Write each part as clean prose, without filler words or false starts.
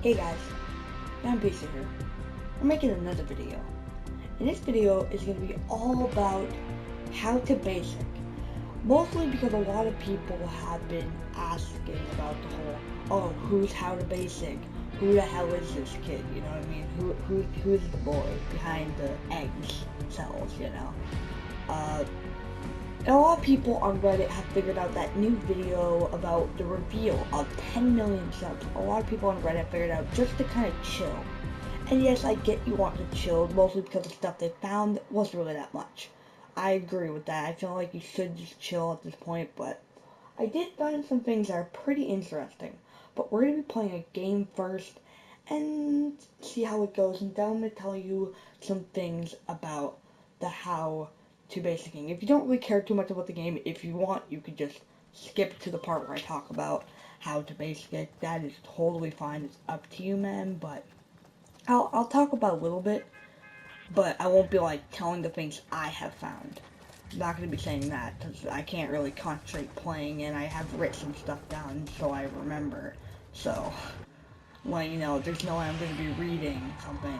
Hey guys, HowToBasic here. I'm making another video. And this video is going to be all about how to basic. Mostly because a lot of people have been asking about the whole, oh, who's HowToBasic? Who the hell is this kid? You know what I mean? Who's the boy behind the eggs cells, you know? And a lot of people on Reddit have figured out that new video about the reveal of 10 million subs. A lot of people on Reddit figured out just to kind of chill. And yes, I get you want to chill, mostly because the stuff they found wasn't really that much. I agree with that. I feel like you should just chill at this point, but I did find some things that are pretty interesting. But we're going to be playing a game first and see how it goes, and then I'm going to tell you some things about the HowToBasicing. If you don't really care too much about the game, if you want, you could just skip to the part where I talk about HowToBasic. That is totally fine. It's up to you, man, but I'll talk about a little bit, but I won't be like telling the things I have found. I'm not going to be saying that because I can't really concentrate playing, and I have written some stuff down so I remember. So, well, you know, there's no way I'm going to be reading something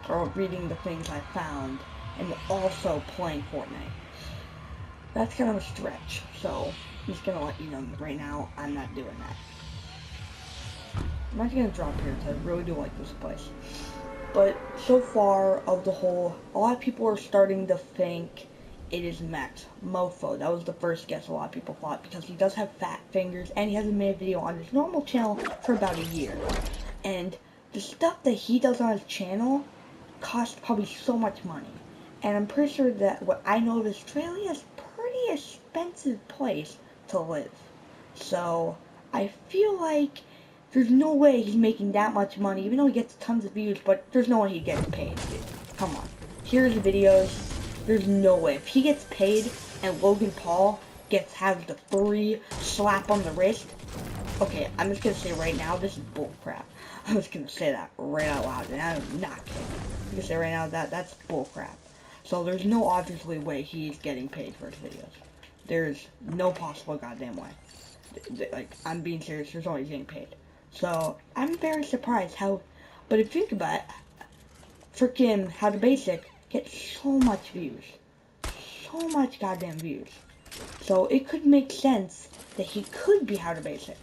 or reading the things I found and also playing Fortnite. That's kind of a stretch, so I'm just going to let you know right now I'm not doing that. I'm not going to drop here because I really do like this place. But so far of the whole, a lot of people are starting to think it is Max Mofo. That was the first guess a lot of people thought, because he does have fat fingers and he hasn't made a video on his normal channel for about a year. And the stuff that he does on his channel costs probably so much money. And I'm pretty sure that what I know of Australia is a pretty expensive place to live. So I feel like there's no way he's making that much money, even though he gets tons of views, but there's no way he gets paid, dude. Come on. Here's the videos. There's no way. If he gets paid and Logan Paul has the free slap on the wrist, okay, I'm just gonna say right now, this is bullcrap. I'm just gonna say that right out loud, and I'm not kidding. I'm gonna say right now that's bullcrap. So there's no obviously way he's getting paid for his videos. There's no possible goddamn way. Like, I'm being serious, there's no way he's getting paid. So, I'm very surprised how, but if you think about it, freaking HowToBasic gets so much views. So much goddamn views. So, it could make sense that he could be HowToBasic.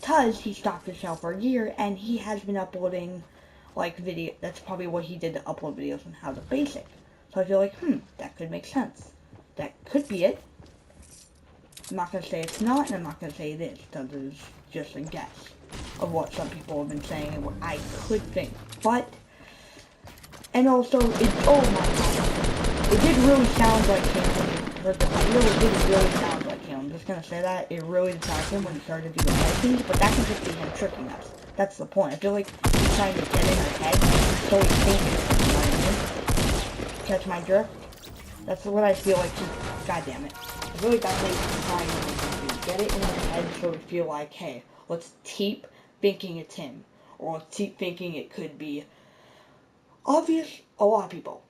Because he stopped his channel for a year, and he has been uploading, like, video. That's probably what he did to upload videos on HowToBasic. So, I feel like, that could make sense. That could be it. I'm not going to say it's not, and I'm not going to say it is, because it's just a guess of what some people have been saying and what I could think. But, and also, oh my god, it did really sound like him when you heard the video. It did really sound like him. I'm just going to say that. It really did sound like him when he started to do the motions, but that can just be him tricking us. That's the point. I feel like he's trying to get in our head, so he thinks it's catch my drift. That's what I feel like. God damn it. I really got he's trying to get it in our head so we feel like, hey, let's keep thinking it's him, or let's keep thinking it could be obvious, a lot of people.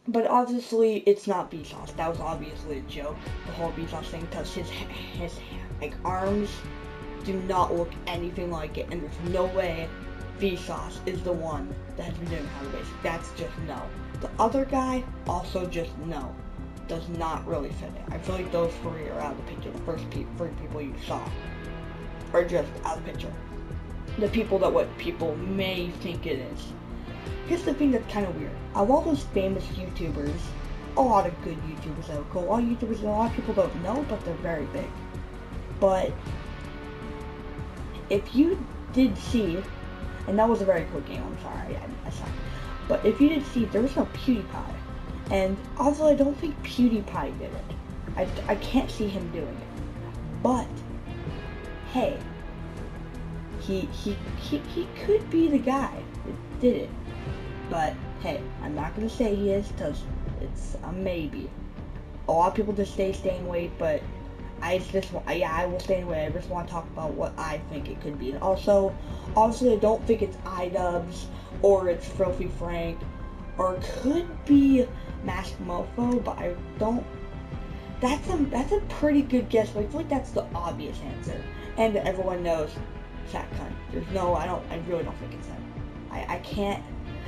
But obviously, it's not Vsauce. That was obviously a joke, the whole Vsauce thing, because his like, arms do not look anything like it, and there's no way Vsauce is the one that has been doing HowToBasic. That's just no. The other guy, also just no. Does not really fit it. I feel like those three are out of the picture. The first three people you saw are just out of the picture. The people that what people may think it is. Here's the thing that's kind of weird. Of all those famous YouTubers, a lot of good YouTubers that are cool. A lot of YouTubers that a lot of people don't know, but they're very big. But if you did see, and that was a very quick game, I'm sorry, I suck. But if you did see, there was no PewDiePie. And also, I don't think PewDiePie did it. I can't see him doing it. But, hey, he could be the guy that did it. But, hey, I'm not going to say he is, because it's a maybe. A lot of people just say staying away, but I will stay away. I just want to talk about what I think it could be. And also, obviously, I don't think it's iDubbbz, or it's Filthy Frank, or it could be Max Mofo, but I don't. That's a pretty good guess, but I feel like that's the obvious answer. And everyone knows Sack cunt. I really don't think it's him. I can't.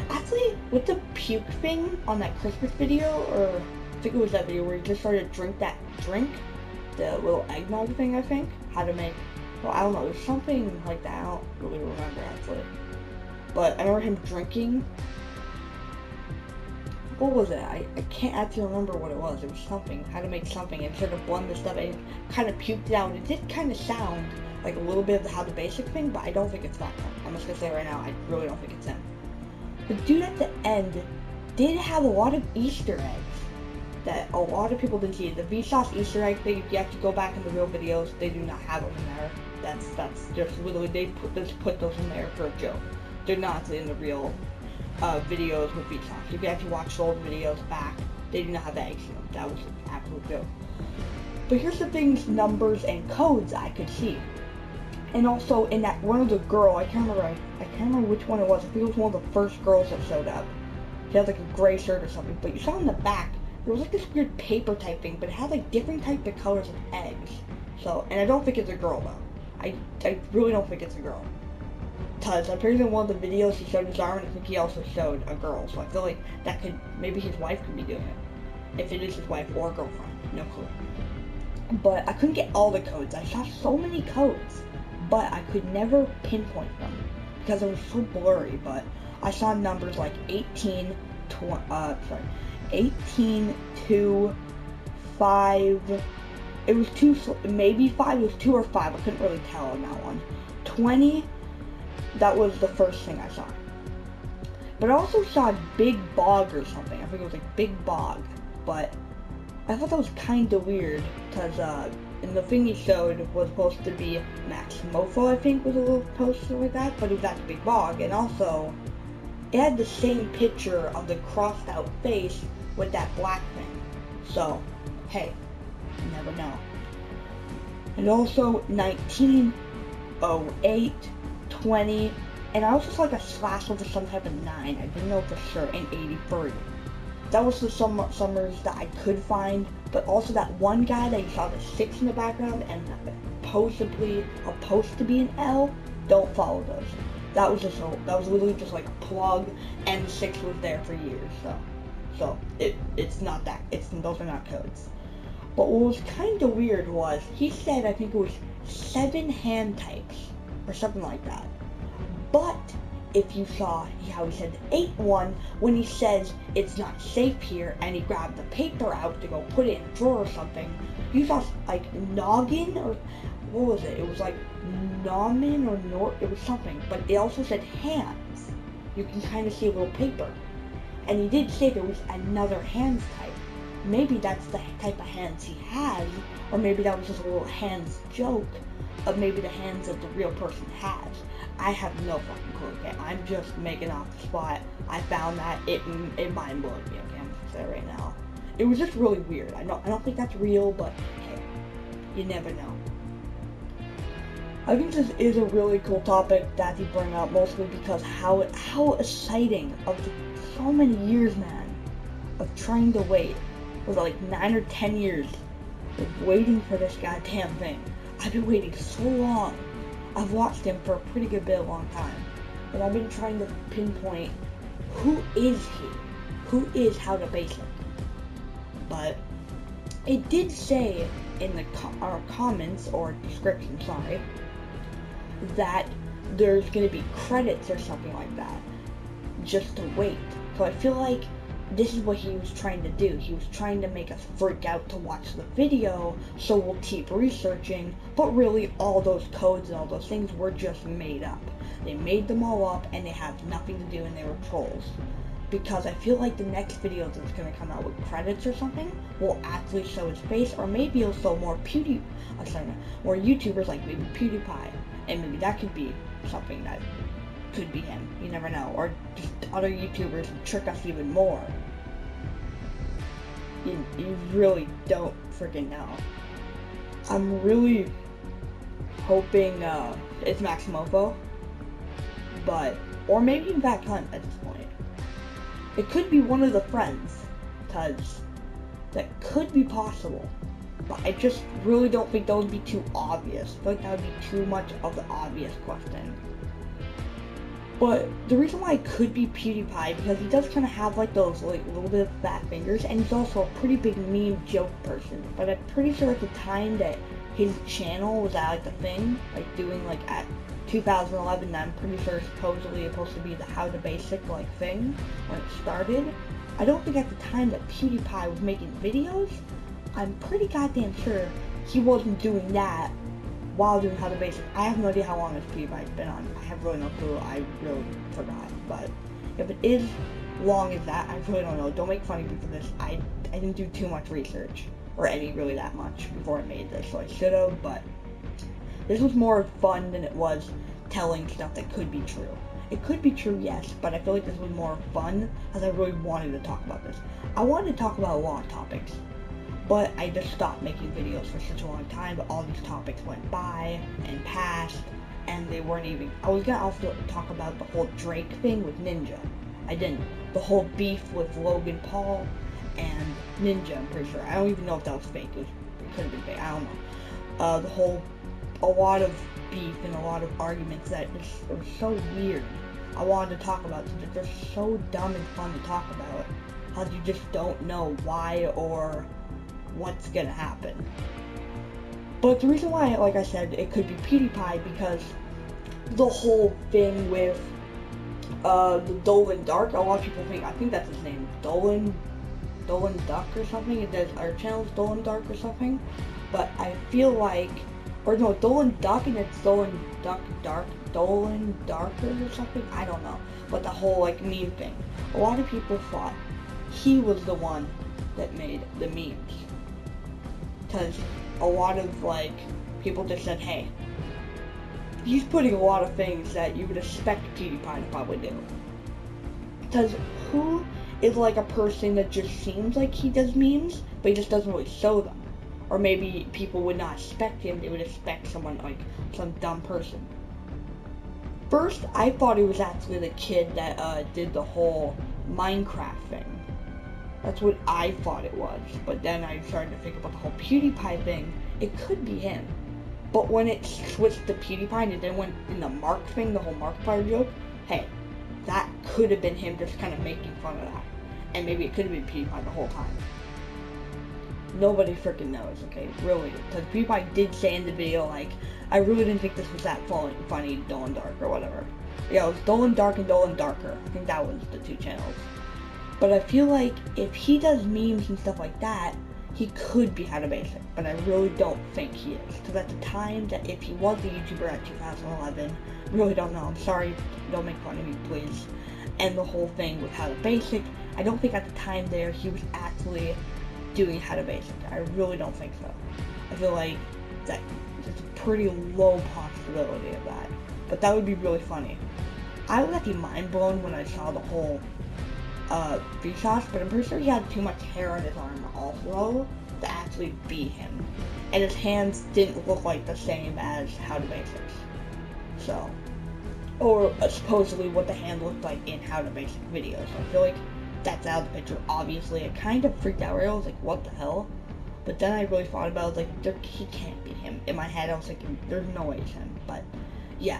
Actually, with the puke thing on that Christmas video, or I think it was that video where he just started to drink, the little eggnog thing, I think, how to make, well, I don't know, there's something like that, I don't really remember actually, but I remember him drinking, what was it, I can't actually remember what it was something, how to make something, and sort of blend the stuff, and kind of puked it out. It did kind of sound like a little bit of the HowToBasic thing, but I don't think it's that one. I'm just gonna say right now, I really don't think it's him. The dude at the end did have a lot of Easter eggs that a lot of people didn't see. The Vsauce Easter egg thing, if you actually go back in the real videos, they do not have them in there. That's just literally, they put those in there for a joke. They're not in the real videos with Vsauce. If you actually watch the old videos back, they do not have that eggs in them. That was an absolute joke. But here's the things, numbers and codes I could see. And also in that one of the girl, I can't remember which one it was. I think it was one of the first girls that showed up. She had like a gray shirt or something, but you saw in the back, there was like this weird paper type thing, but it had like different types of colors of eggs. So, and I don't think it's a girl though. I really don't think it's a girl. Cause I'm pretty sure in one of the videos he showed his arm, and I think he also showed a girl. So I feel like that could, maybe his wife could be doing it. If it is his wife or girlfriend, no clue. But I couldn't get all the codes. I saw so many codes, but I could never pinpoint them because it was so blurry. But I saw numbers like 18 to 5. It was 2, maybe 5. It was 2 or 5. I couldn't really tell on that one. 20. That was the first thing I saw. But I also saw Big Bog or something. I think it was like Big Bog. But I thought that was kind of weird because and the thing he showed was supposed to be Max Mofo, I think, was a little poster like that, but it was at Big Bog, and also it had the same picture of the crossed out face with that black thing. So, hey, you never know. And also 1908, 20, and I also saw like a slash over some type of 9. I didn't know for sure, and 83. That was the summers that I could find, but also that one guy that you saw the 6 in the background and possibly supposed to be an L. Don't follow those. That was literally just like a plug, and the 6 was there for years. So it's not that. Those are not codes. But what was kind of weird was he said, I think it was 7 hand types or something like that. But if you saw how he said the 8 one, when he says it's not safe here, and he grabbed the paper out to go put it in a drawer or something, you saw like noggin, or what was it? It was like nomin or it was something, but it also said hands. You can kind of see a little paper. And he did say there was another hands type. Maybe that's the type of hands he has, or maybe that was just a little hands joke of maybe the hands that the real person has. I have no fucking clue, okay? I'm just making off the spot. I found that, it mind blowed me, okay? I'm just saying right now. It was just really weird. I don't think that's real, but hey, you never know. I think this is a really cool topic that he bring up, mostly because how exciting of so many years, man, of trying to wait. Was like 9 or 10 years of waiting for this goddamn thing. I've been waiting so long. I've watched him for a pretty good bit, a long time, and I've been trying to pinpoint who is he? Who is HowToBasic? But it did say in our comments or description, sorry, that there's gonna be credits or something like that, just to wait. So I feel like this is what he was trying to do. He was trying to make us freak out to watch the video, so we'll keep researching, but really all those codes and all those things were just made up. They made them all up, and they have nothing to do, and they were trolls. Because I feel like the next video that's going to come out with credits or something will actually show his face, or maybe it'll show more more YouTubers like maybe PewDiePie, and maybe that could be something that could be him. You never know. Or just other YouTubers and trick us even more. You really don't freaking know. I'm really hoping it's Max Mofo, but or maybe even Back Hunt at this point. It could be one of the friends, cause that could be possible. but I just really don't think that would be too obvious. I feel like that would be too much of the obvious question. But the reason why it could be PewDiePie, because he does kind of have like those like little bit of fat fingers, and he's also a pretty big meme joke person. But I'm pretty sure at the time that his channel was at like the thing, like doing like at 2011, I'm pretty sure supposedly supposed to be the HowToBasic like thing when it started. I don't think at the time that PewDiePie was making videos, I'm pretty goddamn sure he wasn't doing that while doing HowToBasic. I have no idea how long this PewDiePie's been on. I have really no clue. I really forgot. But if it is long as that, I really don't know. Don't make fun of me for this. I didn't do too much research, or any really that much, before I made this, so I should have, but this was more fun than it was telling stuff that could be true. It could be true, yes, but I feel like this was more fun, as I really wanted to talk about this. I wanted to talk about a lot of topics, but I just stopped making videos for such a long time, but all these topics went by and passed, and they weren't even. I was gonna also talk about the whole Drake thing with Ninja. I didn't. The whole beef with Logan Paul and Ninja, I'm pretty sure. I don't even know if that was fake. It could have been fake. I don't know. A lot of beef and a lot of arguments that are so weird. I wanted to talk about because they're so dumb and fun to talk about. How you just don't know why or what's gonna happen. But the reason why, like I said, it could be PewDiePie, because the whole thing with the Dolan Dark, a lot of people think, I think that's his name, Dolan Duck or something. It does, our channel's Dolan Dark or something. But I feel like, or no, Dolan Duck, and it's Dolan Darker or something, I don't know. But the whole like meme thing, a lot of people thought he was the one that made the memes, because a lot of like people just said, hey, he's putting a lot of things that you would expect PewDiePie to probably do. Because who is like a person that just seems like he does memes, but he just doesn't really show them? Or maybe people would not expect him, they would expect someone like some dumb person. First, I thought it was actually the kid that did the whole Minecraft thing. That's what I thought it was. But then I started to think about the whole PewDiePie thing. It could be him. But when it switched to PewDiePie and then went in the Mark thing, the whole Markiplier joke, hey, that could have been him just kind of making fun of that. And maybe it could have been PewDiePie the whole time. Nobody freaking knows, okay? Really. Because PewDiePie did say in the video, like, I really didn't think this was that funny, Dolan Dark or whatever. Yeah, it was Dolan Dark and Dolan Darker. I think that was the two channels. But I feel like if he does memes and stuff like that, he could be HowToBasic, but I really don't think he is. Because at the time, that if he was a YouTuber at 2011, I really don't know. I'm sorry, don't make fun of me, please. And the whole thing with HowToBasic, I don't think at the time there he was actually doing HowToBasic. I really don't think so. I feel like that there's a pretty low possibility of that. But that would be really funny. I was actually mind blown when I saw the whole Vsauce, but I'm pretty sure he had too much hair on his arm also to actually be him. And his hands didn't look like the same as HowToBasic's. So, or supposedly what the hand looked like in HowToBasic videos. So I feel like that's out of the picture. Obviously, it kind of freaked out where I was like, what the hell? But then I really thought about it, I was like, he can't be him. In my head, I was like, there's no way it's him. But, yeah.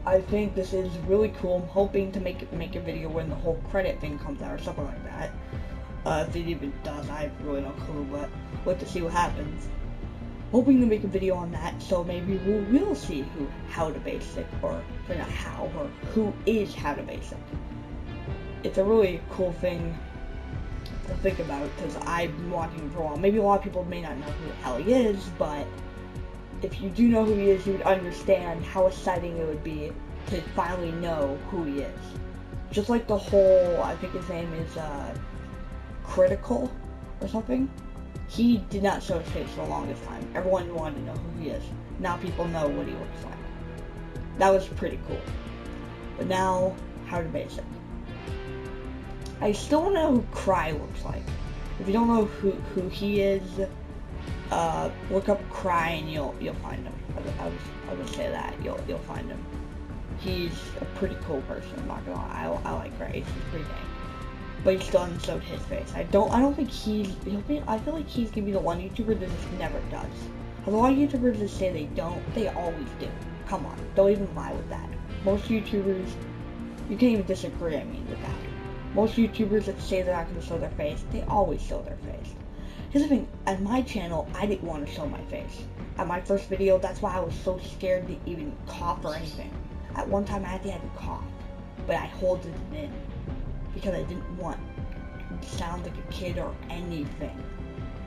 I think this is really cool. I'm hoping to make a video when the whole credit thing comes out or something like that. If it even does, I have really no clue, but we'll have to see what happens. Hoping to make a video on that, so maybe we'll see who HowToBasic, or not how, or who is HowToBasic. It's a really cool thing to think about, because I've been watching him for a while. Maybe a lot of people may not know who the hell he is, but if you do know who he is, you would understand how exciting it would be to finally know who he is. Just like the whole, I think his name is Critical or something. He did not show his face for the longest time. Everyone wanted to know who he is. Now people know what he looks like. That was pretty cool. But now, HowToBasic. I still don't know who Cry looks like. If you don't know who he is, look up Cry and you'll find him. I would say that you'll find him. He's a pretty cool person. I'm not gonna lie. I like Cry. He's pretty dang. but he still hasn't showed his face. I don't think I feel like he's gonna be the one YouTuber that just never does. A lot of YouTubers that say they don't, they always do. Come on, don't even lie with that. Most YouTubers, you can't even disagree, I mean, with that. Most YouTubers that say they're not gonna show their face, they always show their face. Here's the thing, at my channel, I didn't want to show my face. At my first video, that's why I was so scared to even cough or anything. At one time, I actually had to cough, but I held it in because I didn't want to sound like a kid or anything.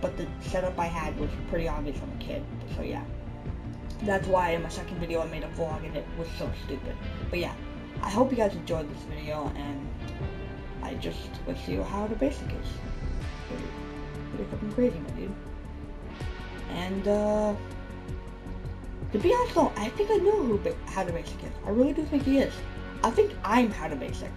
But the setup I had was pretty obvious I'm a kid, so yeah. That's why in my second video I made a vlog and it was so stupid. But yeah, I hope you guys enjoyed this video, and I just let's see how the basic is. Pretty fucking crazy, my dude. And to be honest though, I think I know who HowToBasic is. I really do think he is. I think I'm HowToBasic.